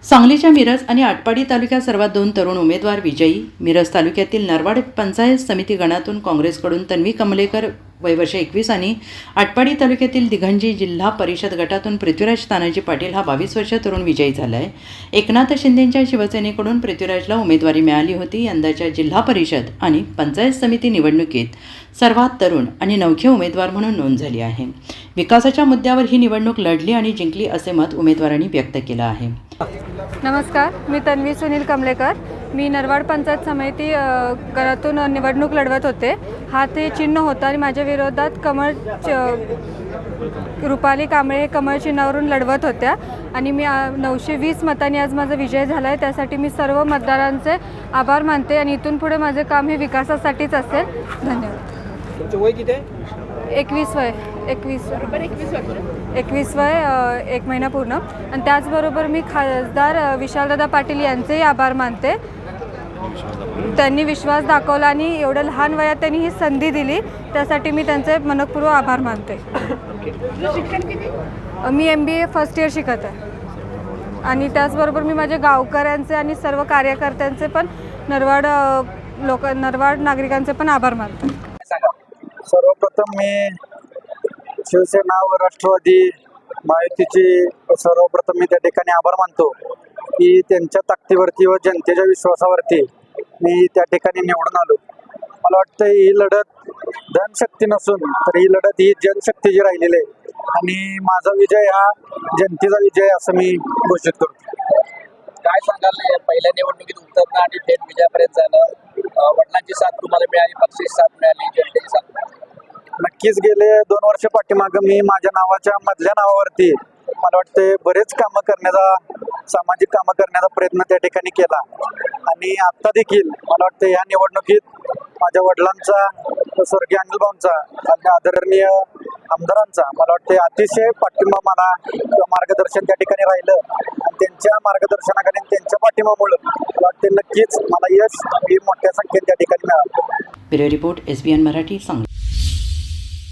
सांगलीच्या मिरज आणि आटपाडी तालुक्यात सर्वात 2 तरुण उमेदवार विजयी. मिरज तालुक्यातील नरवाड पंचायत समिती गणातून काँग्रेसकडून तन्वी कमलेकर वय वर्ष 21 आणि आटपाडी तालुक्यातील दिघंजी जिल्हा परिषद गटातून पृथ्वीराज तानाजी पाटील हा 22 वर्ष तरुण विजयी झाला आहे. एकनाथ शिंदेंच्या शिवसेनेकडून पृथ्वीराजला उमेदवारी मिळाली होती. यंदाच्या जिल्हा परिषद आणि पंचायत समिती निवडणुकीत सर्वात तरुण आणि नवखे उमेदवार म्हणून नोंद झाली आहे. विकासाच्या मुद्द्यावर ही निवडणूक लढली आणि जिंकली असे मत उमेदवारांनी व्यक्त केलं आहे. नमस्कार, मी तन्वी सुनील कमलेकर. मी नरवाड पंचायत समिती गणातून निवडणूक लढवत होते. हा ते चिन्ह होतं आणि माझ्या विरोधात रुपाली कांबळे कमळ चिन्हावरून लढवत होत्या आणि मी 920 मतांनी आज माझा विजय झाला आहे. त्यासाठी मी सर्व मतदारांचे आभार मानते आणि इथून पुढे माझे काम हे विकासासाठीच असेल. धन्यवाद. तुमचं वय किती आहे? 21 वय. 21 वय 1 महिना पूर्ण. आणि त्याचबरोबर मी खासदार विशालदादा पाटील यांचेही आभार मानते. त्यांनी विश्वास दाखवला आणि एवढ्या लहान वयात त्यांनी ही संधी दिली, त्यासाठी मी त्यांचे मनपूर्वक आभार मानते. मी MBA फर्स्ट इयर शिकत आहे आणि त्याचबरोबर मी माझ्या गावकऱ्यांचे आणि सर्व कार्यकर्त्यांचे पण नरवाड नागरिकांचे पण आभार मानते. सर्वप्रथम मी शिवसेना व राष्ट्रवादी महायुतीचे सर्वप्रथम मी त्या ठिकाणी आभार मानतो की त्यांच्या ताकदीवरती व जनतेच्या विश्वासावरती मी त्या ठिकाणी निवडून आलो. मला वाटतं ही लढत धनशक्ती नसून तर ही लढत ही जनशक्तीची राहिलेली आहे आणि माझा विजय हा जनतेचा विजय असं मी घोषित करतो. काय सांगाल, पहिल्या निवडणुकीत उतरणं आणि थेट विजयापर्यंत जाणं, वडिलांची साथ तुम्हाला मिळाली, पक्षाची साथ मिळाली, जनतेची साथ मिळाली? नक्कीच गेले 2 वर्ष पाठीमागं मी माझ्या नावाच्या मधल्या नावावरती मला वाटते बरेच कामं करण्याचा, सामाजिक कामं करण्याचा प्रयत्न त्या ठिकाणी केला आणि आत्ता देखील मला वाटतं ह्या निवडणुकीत माझ्या वडिलांचा, स्वर्गीय अनिल भाऊंचा आणि आदरणीय आमदारांचा मला वाटते अतिशय पाठिंबा मला मार्गदर्शन त्या ठिकाणी राहिलं आणि त्यांच्या मार्गदर्शनाखाली त्यांच्या पाठिंबामुळे मला वाटते नक्कीच मला यश ही मोठ्या संख्येने त्या ठिकाणी मिळालं. Bureau report SBN Marathi, Sangli.